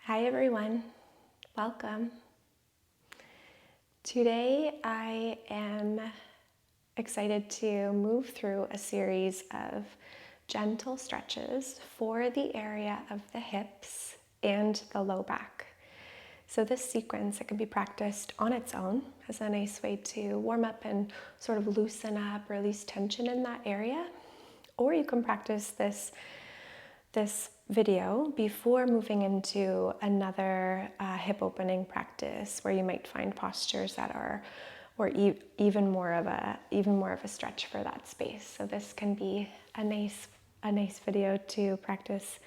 Hi everyone, welcome. Today I am excited to move through a series of gentle stretches for the area of the hips and the low back. So this sequence, it can be practiced on its own as a nice way to warm up and sort of loosen up, release tension in that area. Or you can practice this video before moving into another hip opening practice where you might find postures that are even more of a stretch for that space. So this can be a nice video to practice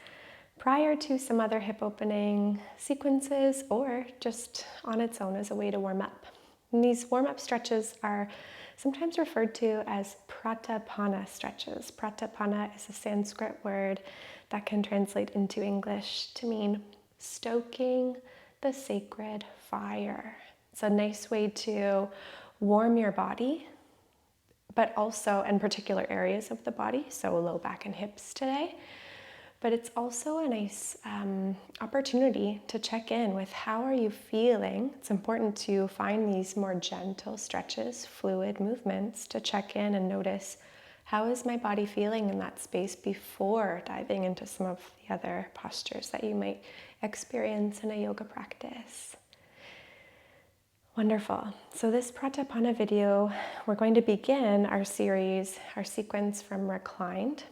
prior to some other hip opening sequences or just on its own as a way to warm up. And these warm-up stretches are sometimes referred to as pratapana stretches. Pratapana is a Sanskrit word that can translate into English to mean stoking the sacred fire. It's a nice way to warm your body, but also in particular areas of the body, so low back and hips today. But it's also a nice opportunity to check in with how are you feeling. It's important to find these more gentle stretches, fluid movements, to check in and notice how is my body feeling in that space before diving into some of the other postures that you might experience in a yoga practice. Wonderful. So this Pratapana video, we're going to begin our sequence from reclined.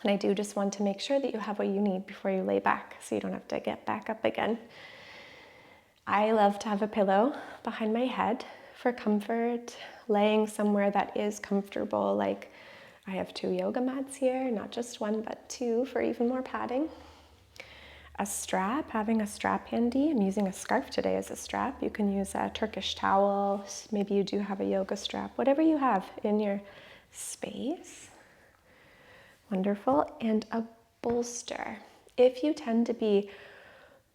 And I do just want to make sure that you have what you need before you lay back so you don't have to get back up again. I love to have a pillow behind my head for comfort, laying somewhere that is comfortable, like I have 2 yoga mats here, not just 1, but 2 for even more padding. A strap, having a strap handy. I'm using a scarf today as a strap. You can use a Turkish towel. Maybe you do have a yoga strap, whatever you have in your space. Wonderful. And a bolster. If you tend to be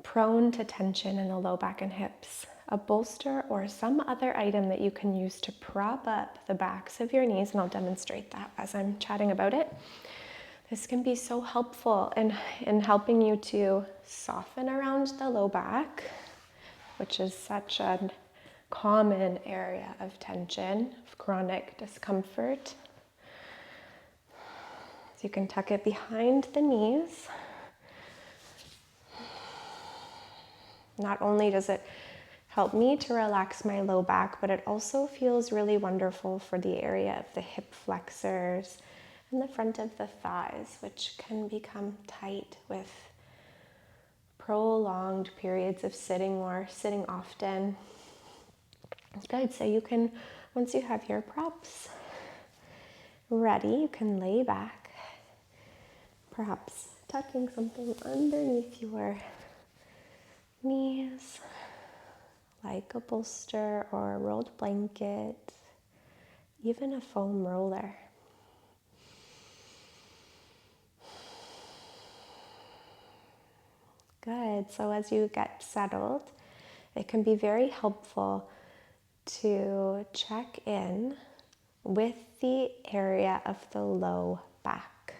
prone to tension in the low back and hips, a bolster or some other item that you can use to prop up the backs of your knees, and I'll demonstrate that as I'm chatting about it. This can be so helpful in helping you to soften around the low back, which is such a common area of tension, of chronic discomfort. So you can tuck it behind the knees. Not only does it help me to relax my low back, but it also feels really wonderful for the area of the hip flexors and the front of the thighs, which can become tight with prolonged periods of sitting or sitting often. It's good. So you can, once you have your props ready, you can lay back, perhaps tucking something underneath your knees, like a bolster or a rolled blanket, even a foam roller. Good. So as you get settled, it can be very helpful to check in with the area of the low back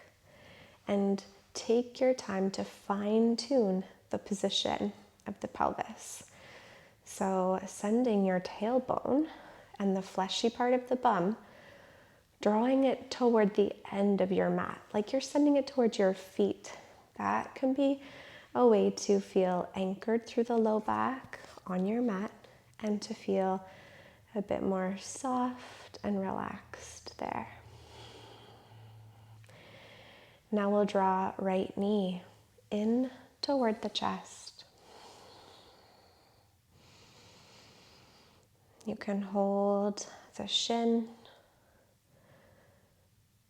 and take your time to fine-tune the position of the pelvis. So sending your tailbone and the fleshy part of the bum, drawing it toward the end of your mat, like you're sending it towards your feet. That can be a way to feel anchored through the low back on your mat and to feel a bit more soft and relaxed there. Now we'll draw right knee in toward the chest. You can hold the shin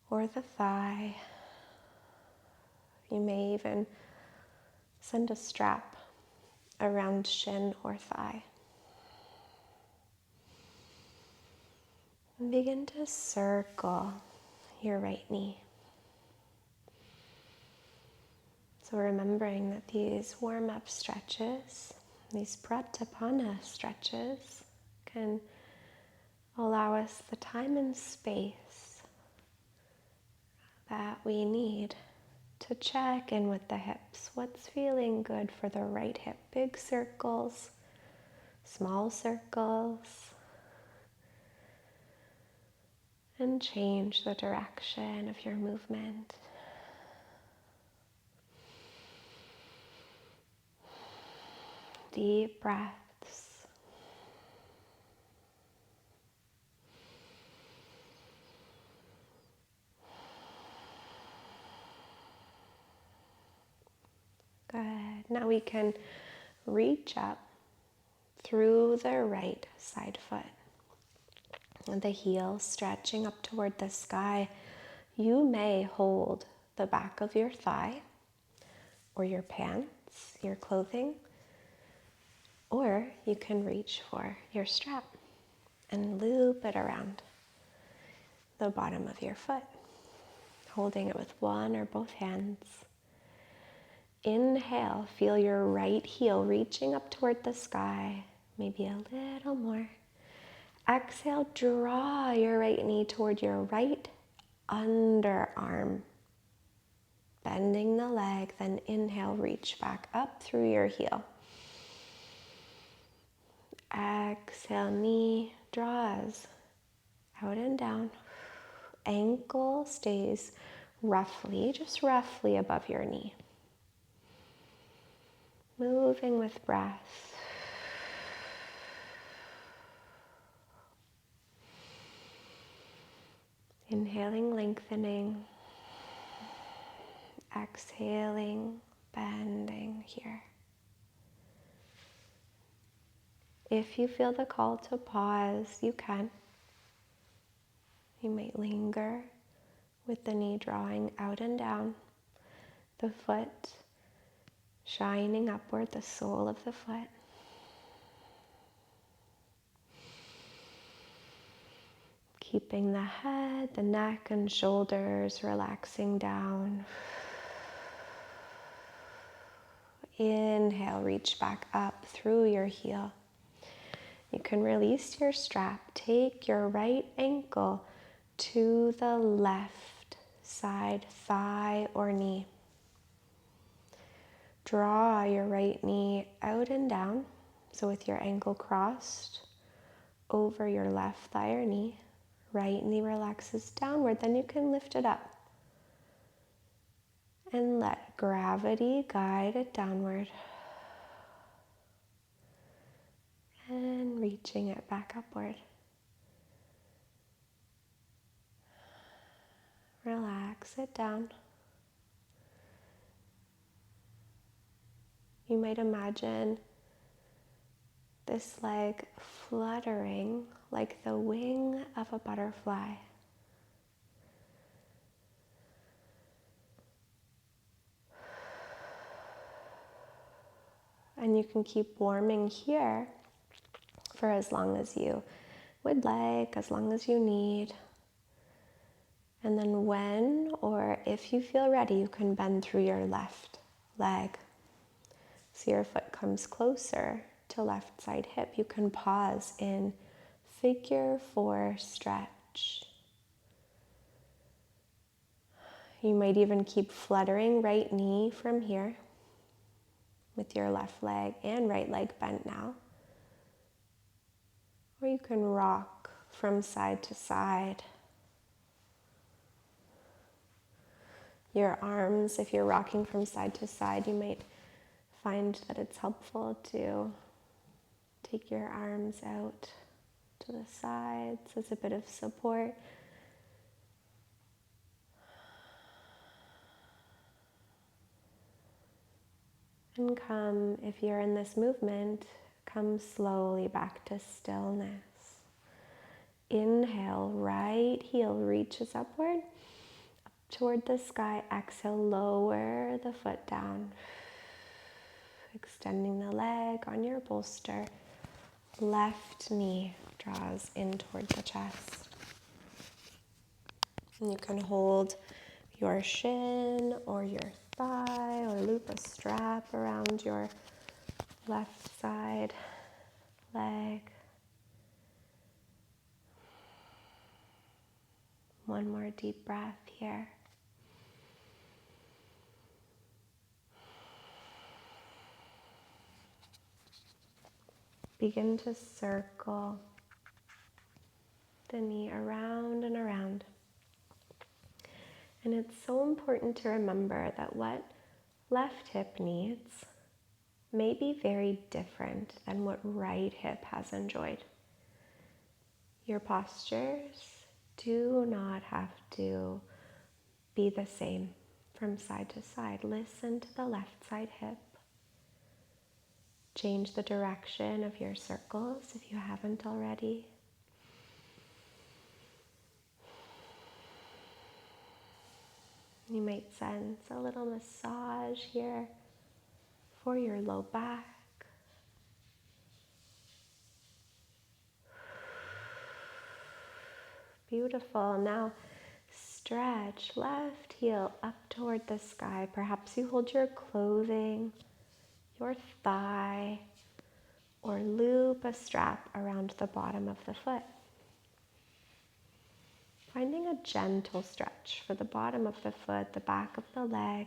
or the thigh. You may even send a strap around shin or thigh. And begin to circle your right knee. So remembering that these warm-up stretches, these pratapana stretches, can allow us the time and space that we need to check in with the hips. What's feeling good for the right hip? Big circles, small circles. And change the direction of your movement. Deep breaths. Good. Now we can reach up through the right side foot. And the heel stretching up toward the sky. You may hold the back of your thigh or your pants, your clothing, or you can reach for your strap and loop it around the bottom of your foot, holding it with one or both hands. Inhale, feel your right heel reaching up toward the sky, maybe a little more. Exhale, draw your right knee toward your right underarm, bending the leg, then inhale, reach back up through your heel. Exhale, knee draws out and down. Ankle stays just roughly above your knee. Moving with breath. Inhaling, lengthening. Exhaling, bending here. If you feel the call to pause, you can. You might linger with the knee drawing out and down, the foot shining upward, the sole of the foot. Keeping the head, the neck, and shoulders relaxing down. Inhale, reach back up through your heel. You can release your strap. Take your right ankle to the left side thigh or knee. Draw your right knee out and down. So with your ankle crossed over your left thigh or knee, right knee relaxes downward. Then you can lift it up and let gravity guide it downward. And reaching it back upward. Relax it down. You might imagine this leg fluttering like the wing of a butterfly. And you can keep warming here for as long as you would like, as long as you need. And then when or if you feel ready, you can bend through your left leg. So your foot comes closer to left side hip. You can pause in figure 4 stretch. You might even keep fluttering right knee from here with your left leg and right leg bent now. Or you can rock from side to side. Your arms, if you're rocking from side to side, you might find that it's helpful to take your arms out to the sides as a bit of support. And come, if you're in this movement, come slowly back to stillness. Inhale, right heel reaches upward, up toward the sky. Exhale, lower the foot down. Extending the leg on your bolster. Left knee draws in toward the chest. And you can hold your shin or your thigh or loop a strap around your left side leg. One more deep breath here. Begin to circle the knee around and around. And it's so important to remember that what left hip needs may be very different than what right hip has enjoyed. Your postures do not have to be the same from side to side. Listen to the left side hip. Change the direction of your circles if you haven't already. You might sense a little massage here for your low back. Beautiful. Now stretch left heel up toward the sky. Perhaps you hold your clothing, your thigh, or loop a strap around the bottom of the foot. Finding a gentle stretch for the bottom of the foot, the back of the leg.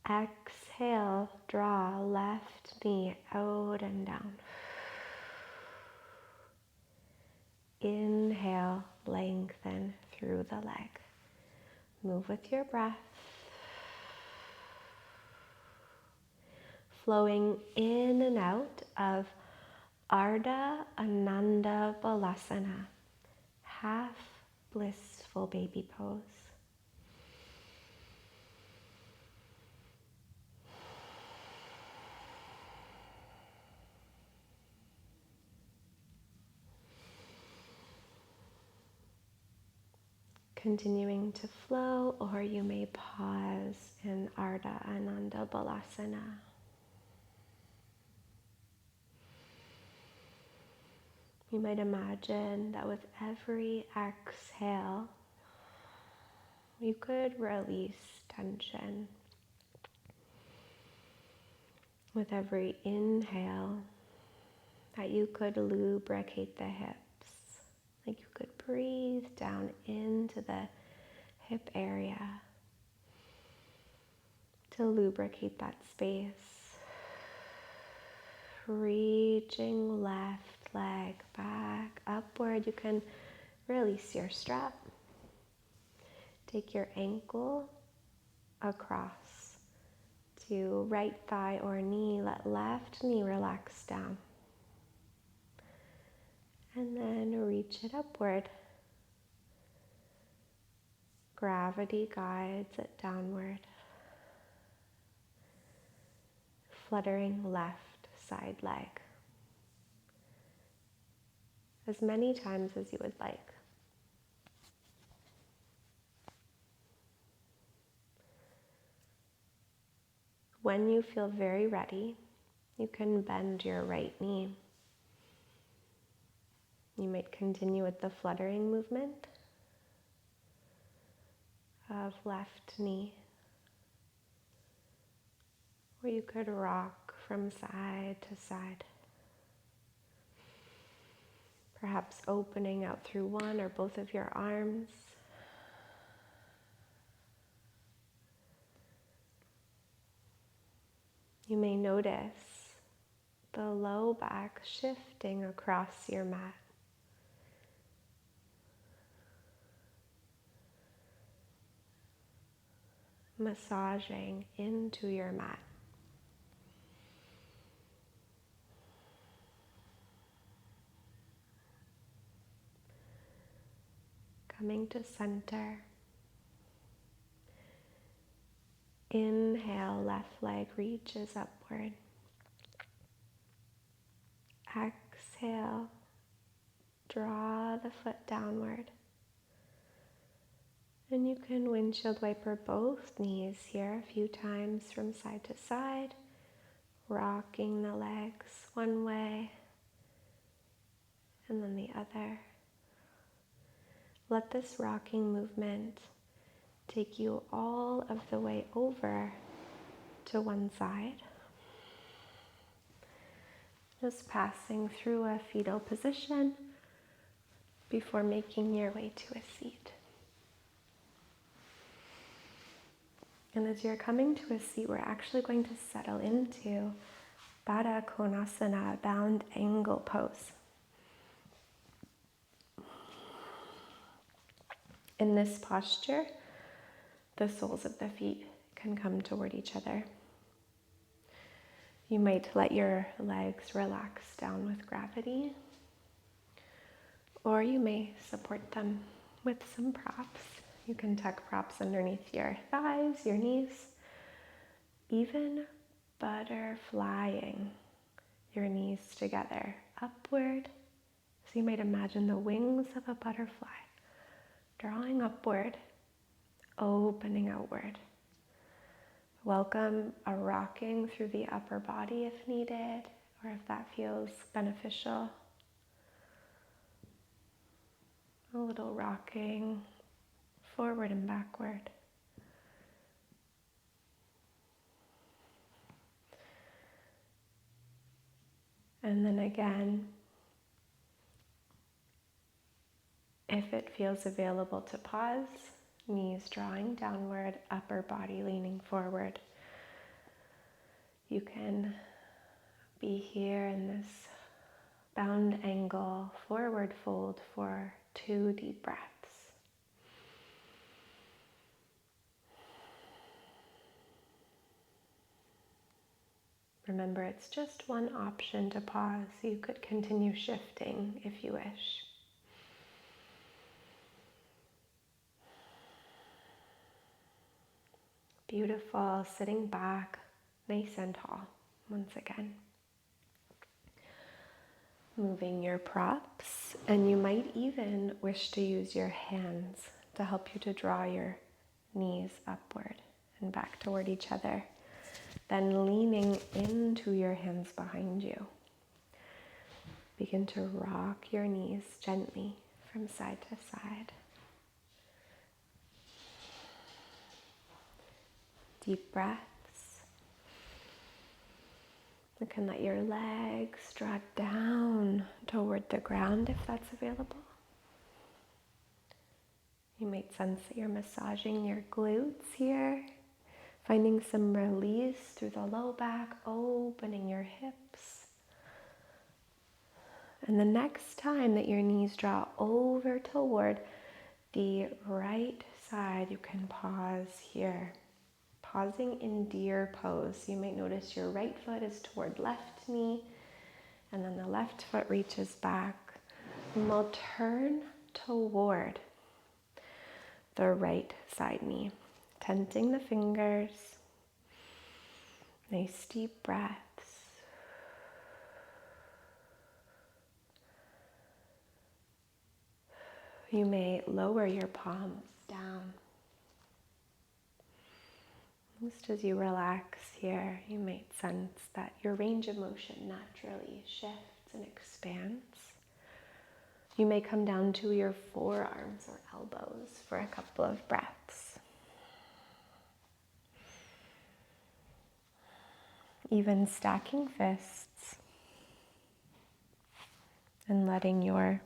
Exhale, draw left knee out and down. Inhale, lengthen through the leg. Move with your breath. Flowing in and out of Ardha Ananda Balasana, half blissful baby pose. Continuing to flow, or you may pause in Ardha Ananda Balasana. You might imagine that with every exhale, you could release tension. With every inhale, that you could lubricate the hips. Like you could breathe down into the hip area to lubricate that space. Reaching left leg back upward. You can release your strap. Take your ankle across to right thigh or knee. Let left knee relax down. And then reach it upward. Gravity guides it downward. Fluttering left side leg. As many times as you would like. When you feel very ready, you can bend your right knee. You might continue with the fluttering movement of left knee. Or you could rock from side to side. Perhaps opening out through one or both of your arms. You may notice the low back shifting across your mat. Massaging into your mat. Coming to center. Inhale, left leg reaches upward. Exhale, draw the foot downward. And you can windshield wiper both knees here a few times from side to side, rocking the legs one way and then the other. Let this rocking movement take you all of the way over to one side. Just passing through a fetal position before making your way to a seat. And as you're coming to a seat, we're actually going to settle into Baddha Konasana, bound angle pose. In this posture, the soles of the feet can come toward each other. You might let your legs relax down with gravity, or you may support them with some props. You can tuck props underneath your thighs, your knees, even butterflying your knees together upward. So you might imagine the wings of a butterfly drawing upward, opening outward. Welcome a rocking through the upper body if needed, or if that feels beneficial. A little rocking forward and backward. And then again, if it feels available to pause, knees drawing downward, upper body leaning forward. You can be here in this bound angle forward fold for 2 deep breaths. Remember, it's just one option to pause. You could continue shifting if you wish. Beautiful, sitting back, nice and tall, once again. Moving your props, and you might even wish to use your hands to help you to draw your knees upward and back toward each other. Then leaning into your hands behind you. Begin to rock your knees gently from side to side. Deep breaths. You can let your legs draw down toward the ground if that's available. You might sense that you're massaging your glutes here, finding some release through the low back, opening your hips. And the next time that your knees draw over toward the right side, you can pause here. Pausing in deer pose. You might notice your right foot is toward left knee, and then the left foot reaches back. And we'll turn toward the right side knee, tenting the fingers. Nice deep breaths. You may lower your palms down. Just as you relax here, you might sense that your range of motion naturally shifts and expands. You may come down to your forearms or elbows for a couple of breaths. Even stacking fists and letting your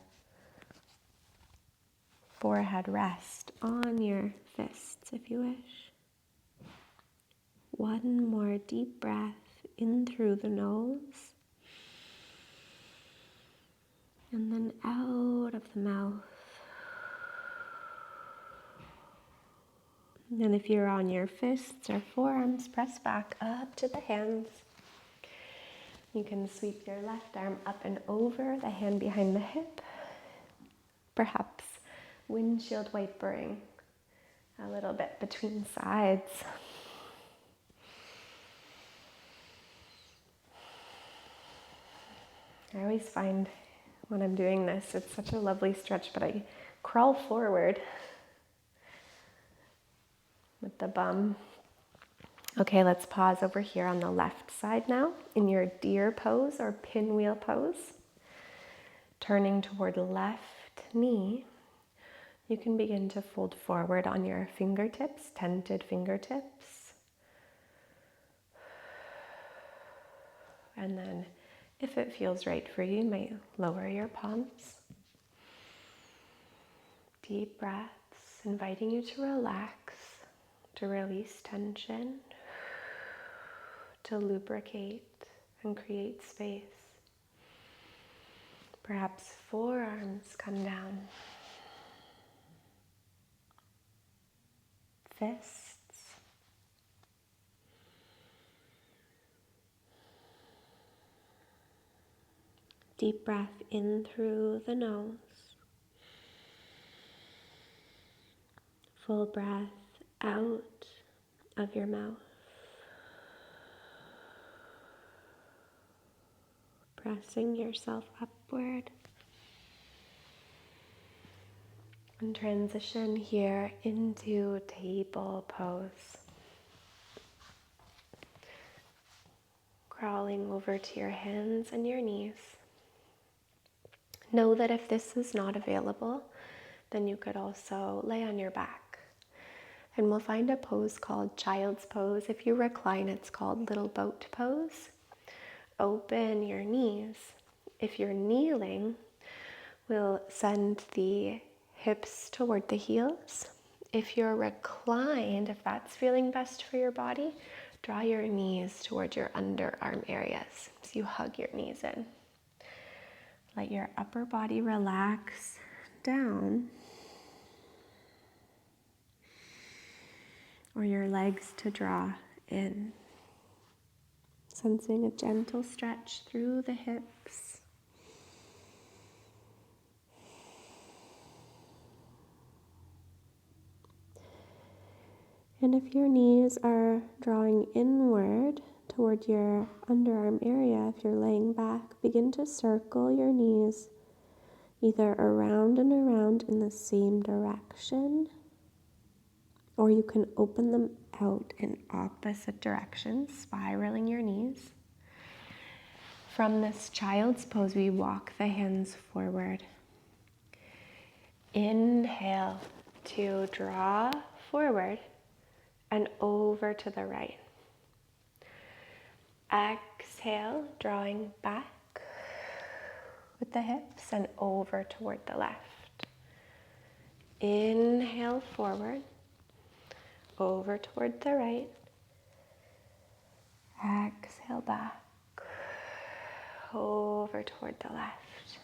forehead rest on your fists if you wish. One more deep breath in through the nose and then out of the mouth. And then if you're on your fists or forearms, press back up to the hands. You can sweep your left arm up and over the hand behind the hip, perhaps windshield wipering a little bit between sides. I always find when I'm doing this, it's such a lovely stretch, but I crawl forward with the bum. Okay, let's pause over here on the left side now in your deer pose or pinwheel pose. Turning toward left knee, you can begin to fold forward on your fingertips, tented fingertips. And then if it feels right for you, you might lower your palms. Deep breaths, inviting you to relax, to release tension, to lubricate and create space. Perhaps forearms come down. Fists. Deep breath in through the nose. Full breath out of your mouth. Pressing yourself upward. And transition here into table pose. Crawling over to your hands and your knees. Know that if this is not available, then you could also lay on your back. And we'll find a pose called child's pose. If you recline, it's called little boat pose. Open your knees. If you're kneeling, we'll send the hips toward the heels. If you're reclined, if that's feeling best for your body, draw your knees towards your underarm areas. So you hug your knees in. Let your upper body relax down. Or your legs to draw in. Sensing a gentle stretch through the hips. And if your knees are drawing inward toward your underarm area, if you're laying back, begin to circle your knees either around and around in the same direction, or you can open them out in opposite directions, spiraling your knees. From this child's pose, we walk the hands forward. Inhale to draw forward and over to the right. Exhale, drawing back with the hips and over toward the left. Inhale forward, over toward the right. Exhale back, over toward the left.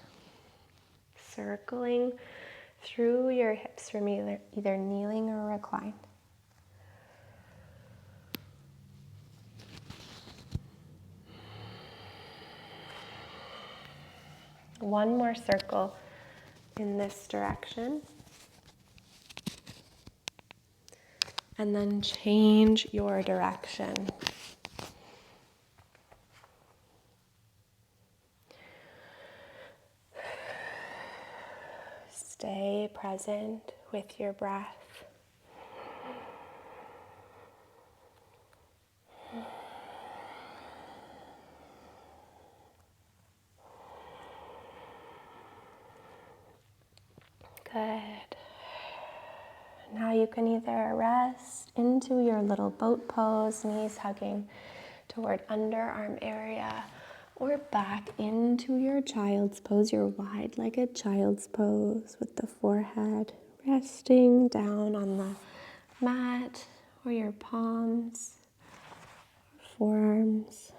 Circling through your hips from either kneeling or reclined. One more circle in this direction. And then change your direction. Stay present with your breath. Good. Now you can either rest into your little boat pose, knees hugging toward underarm area, or back into your child's pose, your wide-legged child's pose with the forehead resting down on the mat or your palms, forearms.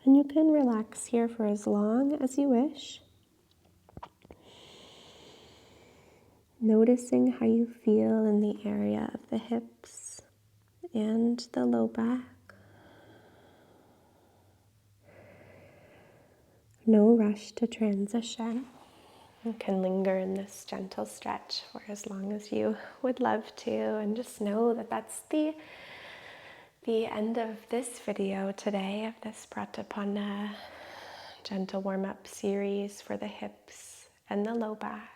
And you can relax here for as long as you wish. Noticing how you feel in the area of the hips and the low back. No rush to transition. You can linger in this gentle stretch for as long as you would love to, and just know that that's the end of this video today, of this Pratapana gentle warm-up series for the hips and the low back.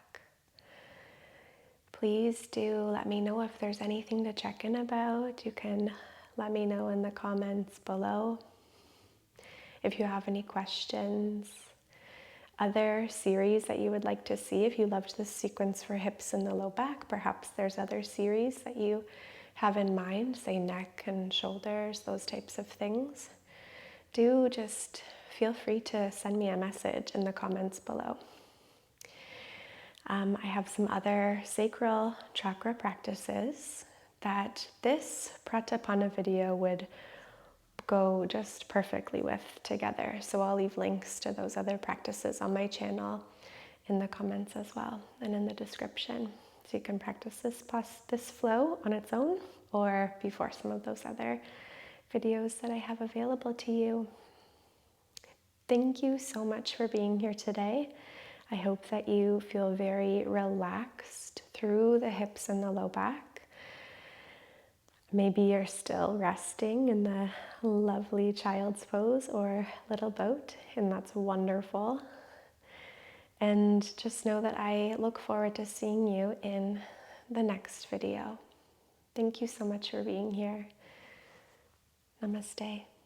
Please do let me know if there's anything to check in about. You can let me know in the comments below. If you have any questions, other series that you would like to see, if you loved this sequence for hips and the low back, perhaps there's other series that you have in mind, say neck and shoulders, those types of things. Do just feel free to send me a message in the comments below. I have some other sacral chakra practices that this Pratapana video would go just perfectly with together. So I'll leave links to those other practices on my channel in the comments as well and in the description. So you can practice this flow on its own or before some of those other videos that I have available to you. Thank you so much for being here today. I hope that you feel very relaxed through the hips and the low back. Maybe you're still resting in the lovely child's pose or little boat, and that's wonderful. And just know that I look forward to seeing you in the next video. Thank you so much for being here. Namaste.